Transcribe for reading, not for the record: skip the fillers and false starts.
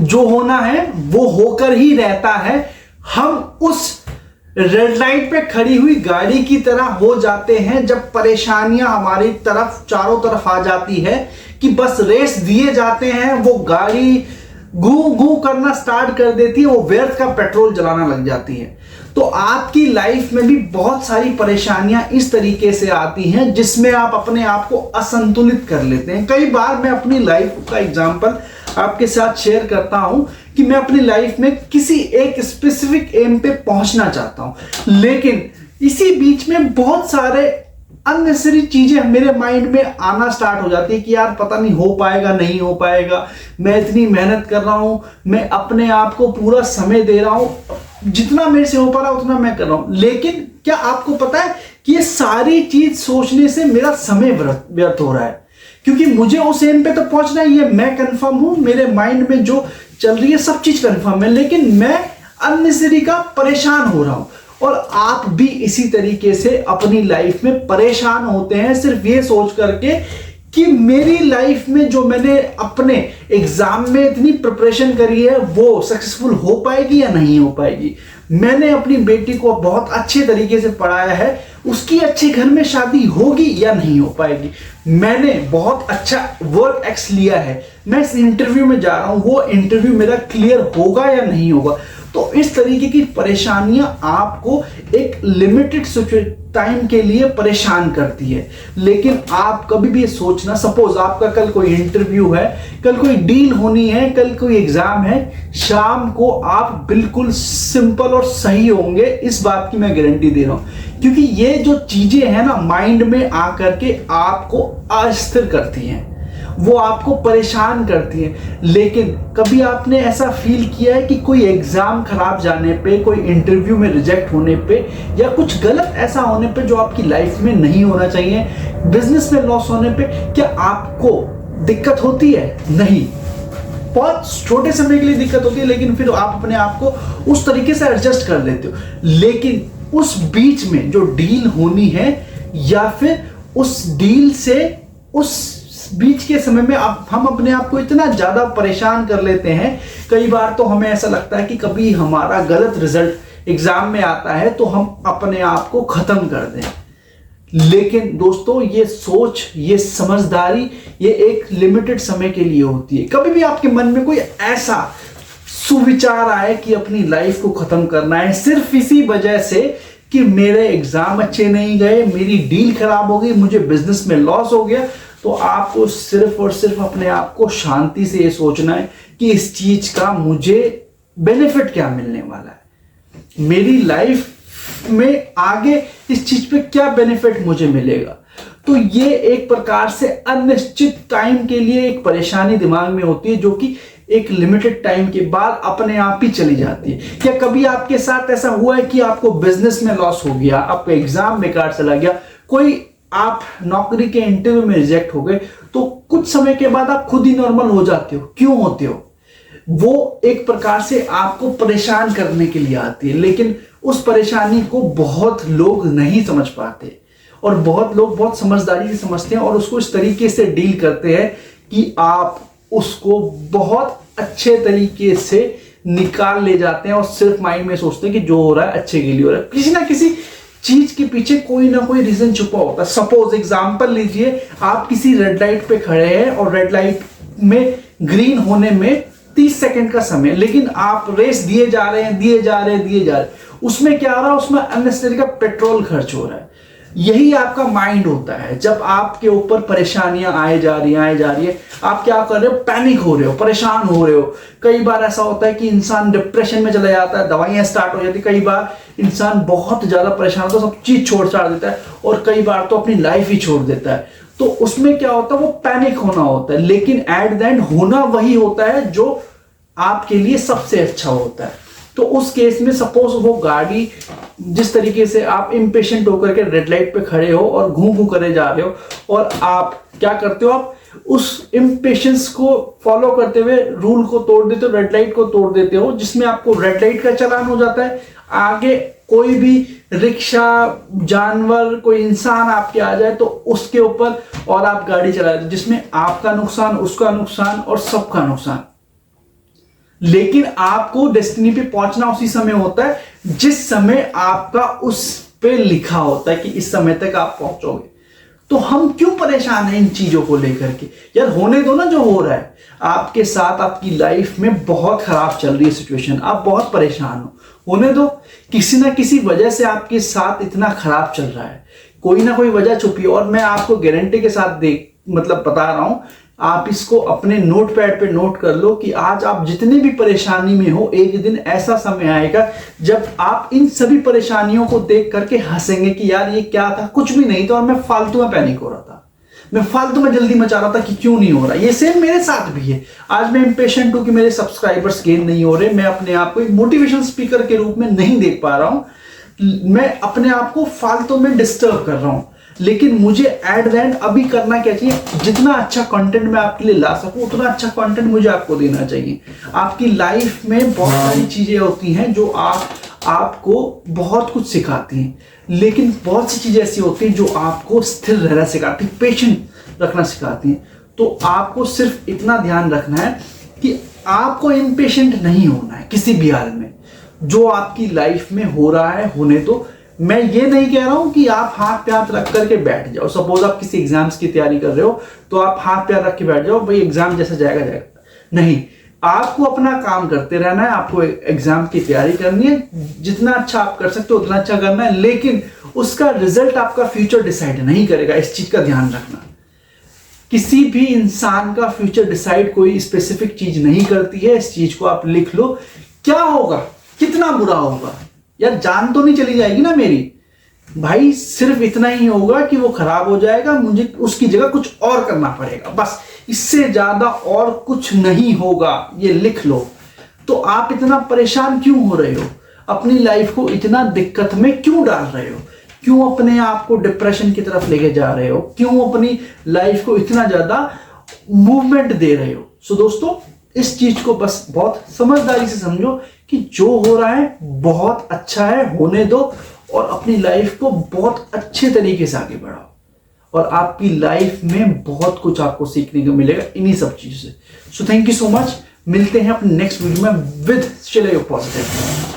जो होना है वो होकर ही रहता है। हम उस रेड लाइट पे खड़ी हुई गाड़ी की तरह हो जाते हैं जब परेशानियां हमारी तरफ चारों तरफ आ जाती है कि बस रेस दिए जाते हैं, वो गाड़ी गू गू करना स्टार्ट कर देती है, वो व्यर्थ का पेट्रोल जलाना लग जाती है। तो आपकी लाइफ में भी बहुत सारी परेशानियां इस तरीके से आती हैं जिसमें आप अपने आप को असंतुलित कर लेते हैं। कई बार मैं अपनी लाइफ का एग्जांपल आपके साथ शेयर करता हूं कि मैं अपनी लाइफ में किसी एक स्पेसिफिक एम पे पहुंचना चाहता हूं, लेकिन इसी बीच में बहुत सारे अननेसेसरी चीजें मेरे माइंड में आना स्टार्ट हो जाती है कि यार पता नहीं हो पाएगा नहीं हो पाएगा, मैं इतनी मेहनत कर रहा हूं, मैं अपने आप को पूरा समय दे रहा हूं, जितना मेरे से हो पा रहा उतना मैं कर रहा हूं। लेकिन क्या आपको पता है कि ये सारी चीज सोचने से मेरा समय व्यर्थ हो रहा है, क्योंकि मुझे उस एम पे तो पहुंचना ही है। मैं कंफर्म हूं, मेरे माइंड में जो चल रही है सब चीज कंफर्म है, लेकिन मैं अननेसेसरी का परेशान हो रहा हूं। और आप भी इसी तरीके से अपनी लाइफ में परेशान होते हैं सिर्फ ये सोच करके कि मेरी लाइफ में जो मैंने अपने एग्जाम में इतनी प्रिपरेशन करी है वो सक्सेसफुल हो पाएगी या नहीं हो पाएगी। मैंने अपनी बेटी को बहुत अच्छे तरीके से पढ़ाया है, उसकी अच्छे घर में शादी होगी या नहीं हो पाएगी। मैंने बहुत अच्छा वर्क एक्स लिया है, मैं इस इंटरव्यू में जा रहा हूं, वो इंटरव्यू मेरा क्लियर होगा या नहीं होगा। तो इस तरीके की परेशानियां आपको एक लिमिटेड टाइम के लिए परेशान करती है। लेकिन आप कभी भी ये सोचना, सपोज आपका कल कोई इंटरव्यू है, कल कोई डील होनी है, कल कोई एग्जाम है, शाम को आप बिल्कुल सिंपल और सही होंगे, इस बात की मैं गारंटी दे रहा हूं। क्योंकि ये जो चीजें हैं ना माइंड में आकर के आपको अस्थिर करती हैं, वो आपको परेशान करती है। लेकिन कभी आपने ऐसा फील किया है कि कोई एग्जाम खराब जाने पे, कोई इंटरव्यू में रिजेक्ट होने पे, या कुछ गलत ऐसा होने पे जो आपकी लाइफ में नहीं होना चाहिए, बिजनेस में लॉस होने पे, क्या आपको दिक्कत होती है? नहीं, बहुत छोटे समय के लिए दिक्कत होती है, लेकिन फिर आप अपने आप को उस तरीके से एडजस्ट कर लेते हो। लेकिन उस बीच में जो डील होनी है, या फिर उस डील से उस बीच के समय में हम अपने आप को इतना ज्यादा परेशान कर लेते हैं, कई बार तो हमें ऐसा लगता है कि कभी हमारा गलत रिजल्ट एग्जाम में आता है तो हम अपने आप को खत्म कर दें। लेकिन दोस्तों, ये सोच, ये समझदारी, ये एक लिमिटेड समय के लिए होती है। कभी भी आपके मन में कोई ऐसा सुविचार आए कि अपनी लाइफ को खत्म करना है सिर्फ इसी वजह से कि मेरे एग्जाम अच्छे नहीं गए, मेरी डील खराब हो गई, मुझे बिजनेस में लॉस हो गया, तो आपको सिर्फ और सिर्फ अपने आप को शांति से ये सोचना है कि इस चीज का मुझे बेनिफिट क्या मिलने वाला है, मेरी लाइफ में आगे इस चीज पे क्या बेनिफिट मुझे मिलेगा। तो ये एक प्रकार से अनिश्चित टाइम के लिए एक परेशानी दिमाग में होती है, जो कि एक लिमिटेड टाइम के बाद अपने आप ही चली जाती है। क्या कभी आपके साथ ऐसा हुआ है कि आपको बिजनेस में लॉस हो गया, आपका एग्जाम बेकार चला गया, कोई आप नौकरी के इंटरव्यू में रिजेक्ट हो गए, तो कुछ समय के बाद आप खुद ही नॉर्मल हो जाते हो? क्यों होते हो? वो एक प्रकार से आपको परेशान करने के लिए आती है, लेकिन उस परेशानी को बहुत लोग नहीं समझ पाते, और बहुत लोग बहुत समझदारी से समझते हैं और उसको इस तरीके से डील करते हैं कि आप उसको बहुत अच्छे तरीके से निकाल ले जाते हैं, और सिर्फ माइंड में सोचते हैं कि जो हो रहा है अच्छे के लिए हो रहा है। किसी ना किसी चीज के पीछे कोई ना कोई रीजन छुपा होता है। सपोज एग्जांपल लीजिए, आप किसी रेड लाइट पे खड़े हैं और रेड लाइट में ग्रीन होने में 30 सेकंड का समय, लेकिन आप रेस दिए जा रहे हैं, उसमें क्या हो रहा है? उसमें अननेसेसरी का पेट्रोल खर्च हो रहा है। यही आपका माइंड होता है। जब आपके ऊपर परेशानियां आए जा रही है, आप क्या कर रहे हो? पैनिक हो रहे हो, परेशान हो रहे हो। कई बार ऐसा होता है कि इंसान डिप्रेशन में चला जाता है, दवाइयां स्टार्ट हो जाती है। कई बार इंसान बहुत ज्यादा परेशान होता है, सब चीज छोड़ देता है, और कई बार तो अपनी लाइफ ही छोड़ देता है। तो उसमें क्या होता है? वो पैनिक होना होता है, लेकिन एट द एंड होना वही होता है जो आपके लिए सबसे अच्छा होता है। तो उस केस में सपोज वो गाड़ी, जिस तरीके से आप इम्पेशेंट होकर के रेड लाइट पे खड़े हो और घूं घूं करे जा रहे हो, और आप क्या करते हो? आप उस इम्पेशेंस को फॉलो करते हुए रूल को तोड़ देते हो, रेड लाइट को तोड़ देते हो, जिसमें आपको रेड लाइट का चालान हो जाता है। आगे कोई भी रिक्शा, जानवर, कोई इंसान आपके आ जाए तो उसके ऊपर और आप गाड़ी चला देते हो, जिसमें आपका नुकसान, उसका नुकसान और सबका नुकसान। लेकिन आपको डेस्टिनी पे पहुंचना उसी समय होता है जिस समय आपका उस पे लिखा होता है कि इस समय तक आप पहुंचोगे। तो हम क्यों परेशान हैं इन चीजों को लेकर के? यार होने दो ना जो हो रहा है आपके साथ, आपकी लाइफ में बहुत खराब चल रही है सिचुएशन, आप बहुत परेशान हो, होने दो। किसी ना किसी वजह से आपके साथ इतना खराब चल रहा है, कोई ना कोई वजह छुपी है। और मैं आपको गारंटी के साथ बता रहा हूं, आप इसको अपने नोट पैड पे नोट कर लो कि आज आप जितने भी परेशानी में हो, एक दिन ऐसा समय आएगा जब आप इन सभी परेशानियों को देख करके हंसेंगे कि यार ये क्या था, कुछ भी नहीं था और मैं फालतू में पैनिक हो रहा था, मैं फालतू में जल्दी मचा रहा था कि क्यों नहीं हो रहा। ये सेम मेरे साथ भी है। आज मैं इंपेशेंट हूं कि मेरे सब्सक्राइबर्स गेन नहीं हो रहे, मैं अपने आप को एक मोटिवेशन स्पीकर के रूप में नहीं देख पा रहा हूं, मैं अपने आप को फालतू में डिस्टर्ब कर रहा हूं। लेकिन मुझे एट द एंड अभी करना क्या चाहिए? जितना अच्छा कंटेंट मैं आपके लिए ला सकूं उतना अच्छा कंटेंट मुझे आपको देना चाहिए। आपकी लाइफ में बहुत सारी चीजें होती हैं जो आपको बहुत कुछ सिखाती हैं, लेकिन बहुत सी चीजें ऐसी होती हैं जो आपको स्थिर रहना सिखाती, पेशेंट रखना सिखाती हैं। तो आपको सिर्फ इतना ध्यान रखना है कि आपको इम्पेशेंट नहीं होना है किसी भी हाल में। जो आपकी लाइफ में हो रहा है होने दो। मैं ये नहीं कह रहा हूं कि आप हाथ पे हाथ रख करके बैठ जाओ। सपोज आप किसी एग्जाम्स की तैयारी कर रहे हो तो आप हाथ पे हाथ रख के बैठ जाओ, भाई एग्जाम जैसा जाएगा जाएगा, नहीं। आपको अपना काम करते रहना है, आपको एग्जाम की तैयारी करनी है, जितना अच्छा आप कर सकते हो उतना अच्छा करना है, लेकिन उसका रिजल्ट आपका फ्यूचर डिसाइड नहीं करेगा। इस चीज का ध्यान रखना। किसी भी इंसान का फ्यूचर डिसाइड कोई स्पेसिफिक चीज नहीं करती है। इस चीज को आप लिख लो। क्या होगा, कितना बुरा होगा, यार जान तो नहीं चली जाएगी ना मेरी? भाई सिर्फ इतना ही होगा कि वो खराब हो जाएगा, मुझे उसकी जगह कुछ और करना पड़ेगा, बस। इससे ज्यादा और कुछ नहीं होगा, ये लिख लो। तो आप इतना परेशान क्यों हो रहे हो? अपनी लाइफ को इतना दिक्कत में क्यों डाल रहे हो? क्यों अपने आप को डिप्रेशन की तरफ लेके जा रहे हो? क्यों अपनी लाइफ को इतना ज्यादा मूवमेंट दे रहे हो? सो दोस्तों, इस चीज को बस बहुत समझदारी से समझो कि जो हो रहा है बहुत अच्छा है, होने दो और अपनी लाइफ को बहुत अच्छे तरीके से आगे बढ़ाओ और आपकी लाइफ में बहुत कुछ आपको सीखने को मिलेगा इन्हीं सब चीजों से। So thank you so much. मिलते हैं अपने नेक्स्ट वीडियो में विद स्टिल योर पॉजिटिव।